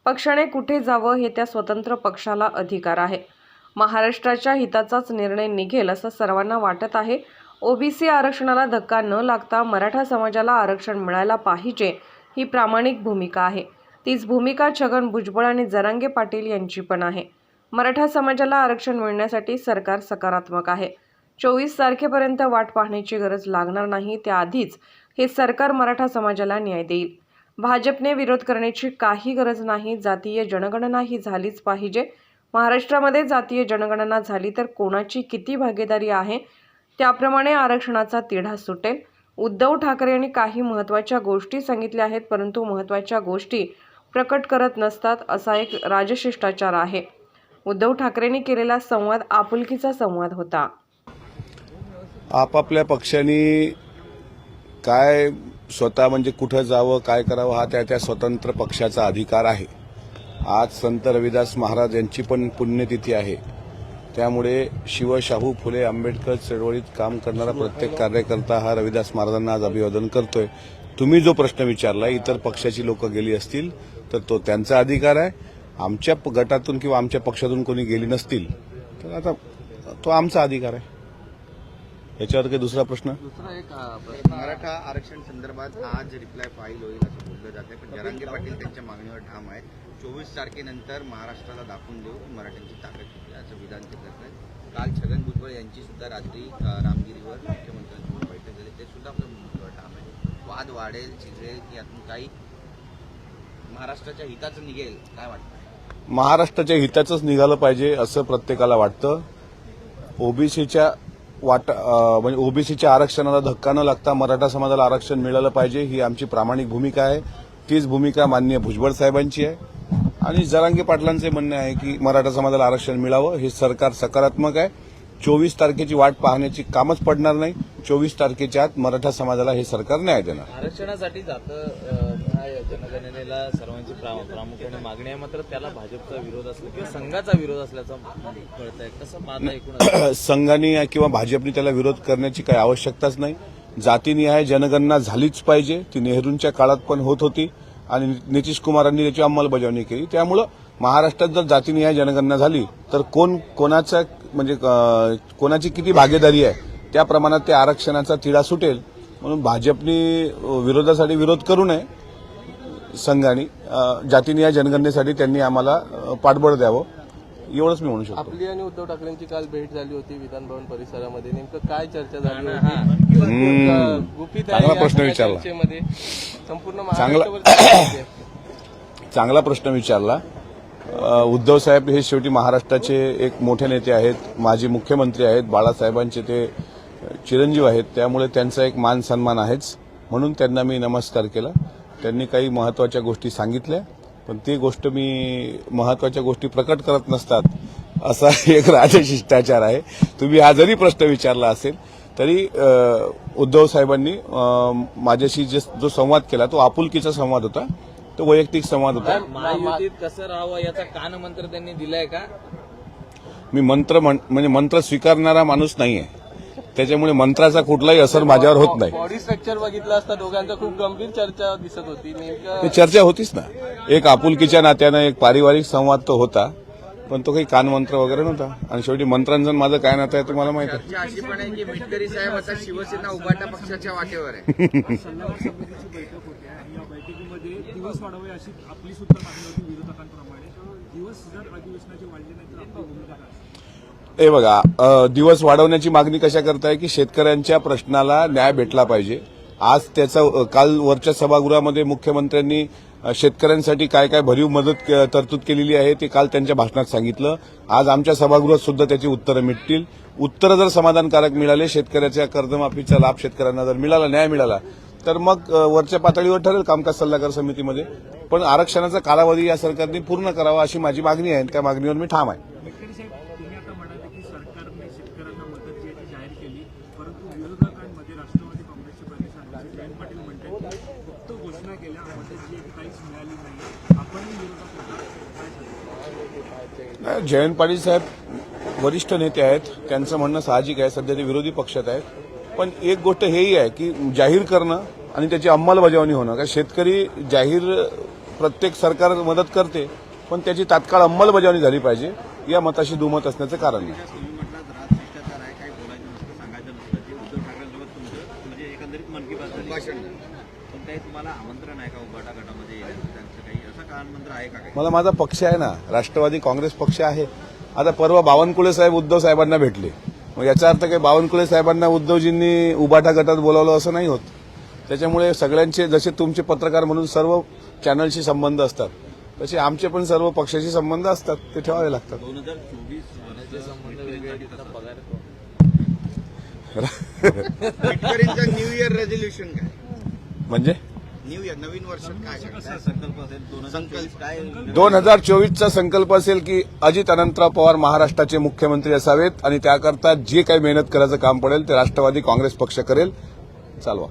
पक्षाने कुठे जावं हे त्या स्वतंत्र पक्षाला अधिकार आहे. महाराष्ट्राच्या हिताचाच निर्णय निघेल असं सर्वांना वाटत आहे. ओबीसी आरक्षणाला धक्का न लागता मराठा समाजाला आरक्षण मिळायला पाहिजे ही प्रामाणिक भूमिका आहे. तीच भूमिका छगन भुजबळ आणि जरांगे पाटील यांची पण आहे. मराठा समाजाला आरक्षण मिळण्यासाठी सरकार सकारात्मक आहे. 24 तारखेपर्यंत वाट पाहण्याची गरज लागणार नाही. त्याआधीच हे सरकार मराठा समाजाला न्याय देईल. भाजपने विरोध करण्याची काही गरज नाही. जातीय जनगणना ही झालीच पाहिजे. महाराष्ट्रामध्ये जातीय जनगणना झाली तर कोणाची किती भागीदारी आहे त्याप्रमाणे आरक्षणाचा तिढा सुटेल. उद्धव ठाकरे यांनी काही महत्त्वाच्या गोष्टी सांगितल्या आहेत, परंतु महत्त्वाच्या गोष्टी प्रकट करत नसतात असा एक राजशिष्टाचार आहे. उद्धव ठाकरेंनी केलेला संवाद आपुलकीचा संवाद होता. आपापल्या पक्षांनी काय स्वतः म्हणजे कुठं जावं काय करावं हा त्या स्वतंत्र पक्षाचा अधिकार आहे. आज संत रविदास महाराज यांची पण पुण्यतिथी आहे. त्यामुळे शिव शाहू फुले आंबेडकर चळवळीत काम करणारा प्रत्येक कार्यकर्ता हा रविदास महाराजांना आज अभिवादन करतोय. तुम्ही जो प्रश्न विचारला इतर पक्षाची लोक गेली असतील तर तो त्यांचा अधिकार आहे. आमच्या गटातून किंवा आमच्या पक्षातून कोणी गेली नसतील तर आता तो आमचा अधिकार आहे. याच्यावर काही दुसरा प्रश्न? मराठा आरक्षण संदर्भात आज रिप्लाय फाईल होईल असं बोललं जाते, पण जरांगे पाटील त्यांच्या मागणीवर ठाम आहेत. 24 तारखेनंतर महाराष्ट्राला दाखवून देऊ मराठ्यांची ताकद किती असं विधान ते करत आहेत. काल छगन भुजबळ यांची सुद्धा रात्री रामगिरीवर मुख्यमंत्र्यांसोबत बैठक झाली, ते सुद्धा आपल्या मुद्द्यावर ठाम आहे. वाद वाढेल चिघळेल की यातून काही महाराष्ट्राच्या हिताचं निघेल काय वाटतं? महाराष्ट्राच्या हिताचंच निघालं पाहिजे असं प्रत्येकाला वाटतं. म्हणजे ओबीसीच्या आरक्षणाला धक्का न लागता मराठा समाजाला आरक्षण मिळालं पाहिजे ही आमची प्रामाणिक भूमिका आहे. तीच भूमिका माननीय भुजबळ साहेबांची आहे. आणि जरांगे पाटलांचे म्हणणे आहे की मराठा समाजाला आरक्षण मिळावं. हे सरकार सकारात्मक आहे. 24 तारखेची वाट पाहण्याची कामच पडणार नाही. 24 तारखेच्या आत मराठा समाजाला हे सरकार न्याय देणार. आरक्षणासाठी जनगणनेला सर्वांची प्रामुख्याने मागणी आहे, मात्र त्याला भाजपचा विरोध असला किंवा संघाचा विरोध असल्याचं कळत आहे. कसं पाहता एकूण? संघाने किंवा भाजपने त्याला विरोध करण्याची काही आवश्यकताच नाही. जातीनिहाय जनगणना झालीच पाहिजे. ती नेहरूंच्या काळात पण होत होती आणि नितीश कुमारांनी त्याची अंमलबजावणी केली. त्यामुळं महाराष्ट्रात जर जातीनिहाय जनगणना झाली तर कोणाचा म्हणजे कोणाची किती भागीदारी आहे त्या प्रमाणात त्या आरक्षणाचा तिढा सुटेल. म्हणून भाजपने विरोधासाठी विरोध करू नये. संघाने जातीनिहाय जनगणनेसाठी त्यांनी आम्हाला पाठबळ द्यावं एवढंच मी म्हणू शकतो. आपली आणि उद्धव ठाकरेंची काल भेट झाली होती विधानभवन परिसरामध्ये. नेमकं काय चर्चा झाली होती? चांगला प्रश्न विचारला. चांगला प्रश्न विचारला. उद्धव साहेब हे शेवटी महाराष्ट्राचे एक मोठे नेते आहेत, माजी मुख्यमंत्री आहेत, बाळासाहेबांचे ते चिरंजीव आहेत. त्यामुळे त्यांचा एक मान सन्मान आहेच. म्हणून त्यांना मी नमस्कार केला. त्यांनी काही महत्वाच्या गोष्टी सांगितल्या, पण ती गोष्ट मी महत्वाच्या गोष्टी प्रकट करत नसतात असा एक राजशिष्टाचार आहे. तुम्ही हा जरी प्रश्न विचारला असेल तरी उद्धव साहेबांनी माझ्याशी जो संवाद केला तो आपुलकीचा संवाद होता, तो वैयक्तिक संवाद होता. महायुतीत कसं राहावं याचा कानमंत्र त्यांनी दिलाय का? मी म्हणजे मंत्र स्वीकारणारा माणूस नाहीये. त्याच्यामुळे मंत्राचा कुठलाही असर माझ्यावर होत नाही. बॉडी स्ट्रक्चर बघितलं असता दोघांचा खूप गंभीर चर्चा दिसत होती. ते चर्चा होतीच ना. एक आपुलकीच्या नात्यानं एक पारिवारिक संवाद तो होता, पण तो काही कानमंत्र वगैरे नव्हता. आणि शेवटी मंत्रांचं माझं काय नातं आहे तुम्हाला माहिती आहे. अशी पण आहे की मिटकरी साहेब आता शिवसेना उभाटा पक्षाच्या वाटेवर आहे. दिवस वाढावे अशी आपली सुद्धा मागणी होती विरोधकांप्रमाणे. दिवस जर अधिवेशनाचे वाढले नाही तर आपली भूमिका काय? हे बघा, दिवस वाढवण्याची मागणी कशा करताय की शेतकऱ्यांच्या प्रश्नाला न्याय भेटला पाहिजे. आज त्याचा काल वरच्या सभागृहामध्ये मुख्यमंत्र्यांनी शेतकऱ्यांसाठी काय काय भरीव मदत तरतूद केलेली आहे ते काल त्यांच्या भाषणात सांगितलं. आज आमच्या सभागृहात सुद्धा त्याची उत्तरं मिळतील. उत्तरं जर समाधानकारक मिळाले, शेतकऱ्याच्या कर्जमाफीचा लाभ शेतकऱ्यांना जर मिळाला, न्याय मिळाला, तर मग वरच्या पातळीवर ठरेल कामकाज सल्लागार समितीमध्ये. पण आरक्षणाचा कालावधी या सरकारने पूर्ण करावा अशी माझी मागणी आहे. त्या मागणीवर मी ठाम आहे. तुम्ही आता म्हणाले की सरकारने शेतकऱ्यांना मदत जी जाहीर केली, परंतु विरोधकांमध्ये राष्ट्रवादी काँग्रेसचे प्रदेशाध्यक्ष जयंत पाटील म्हणतात की फक्त घोषणा केल्या, मदत जी काहीच मिळाली नाही. आपणही विरोधात जयंत पाटील साहेब वरिष्ठ नेते आहेत. त्यांचं म्हणणं साहजिक आहे. सध्या ते विरोधी पक्षात आहेत. पण एक गोष्ट हेही आहे की जाहीर करणं आणि त्याची अंमलबजावणी होणं. कारण शेतकरी जाहीर प्रत्येक सरकार मदत करते, पण त्याची तात्काळ अंमलबजावणी झाली पाहिजे या मताशी दुमत असण्याचं कारण नाही. तुम्ही म्हटलात राजशिष्टाचार आहे, काही बोलायचं नसतं, सांगायचं नसतं. जे उद्धव ठाकरेंसोबत तुमचं म्हणजे एकंदरीत मन की बात झाली. पण काही तुम्हाला आमंत्रण आहे का उभाटा गटामध्ये येण्याचं? त्यांचं काही असं का आमंत्रण आहे का काही? मला माझा पक्ष आहे ना, राष्ट्रवादी काँग्रेस पक्ष आहे. आता परवा बावनकुळे साहेब उद्धव साहेबांना भेटले, मग याचा अर्थ काही बावनकुळे साहेबांना उद्धवजींनी उभाटा गटात बोलावलं असं नाही होत. त्याच्यामुळे सगळ्यांचे, जसे तुमचे पत्रकार म्हणून सर्व चॅनलशी संबंध असतात, तसे आमचे पण सर्व पक्षाशी संबंध असतात, ते ठेवावे लागतात. 2024 संबंध वेगळे तिथला पगार शेतकऱ्यांचा न्यू इयर रेझोल्युशन काय? म्हणजे न्यू इयर नवीन वर्षात काय संकल्प असेल? संकल्प काय? 2024चा संकल्प असेल की अजित अनंतराव पवार महाराष्ट्राचे मुख्यमंत्री असावेत आणि त्याकरता जे काही मेहनत करायचं काम पडेल ते राष्ट्रवादी काँग्रेस पक्ष करेल. चालवा.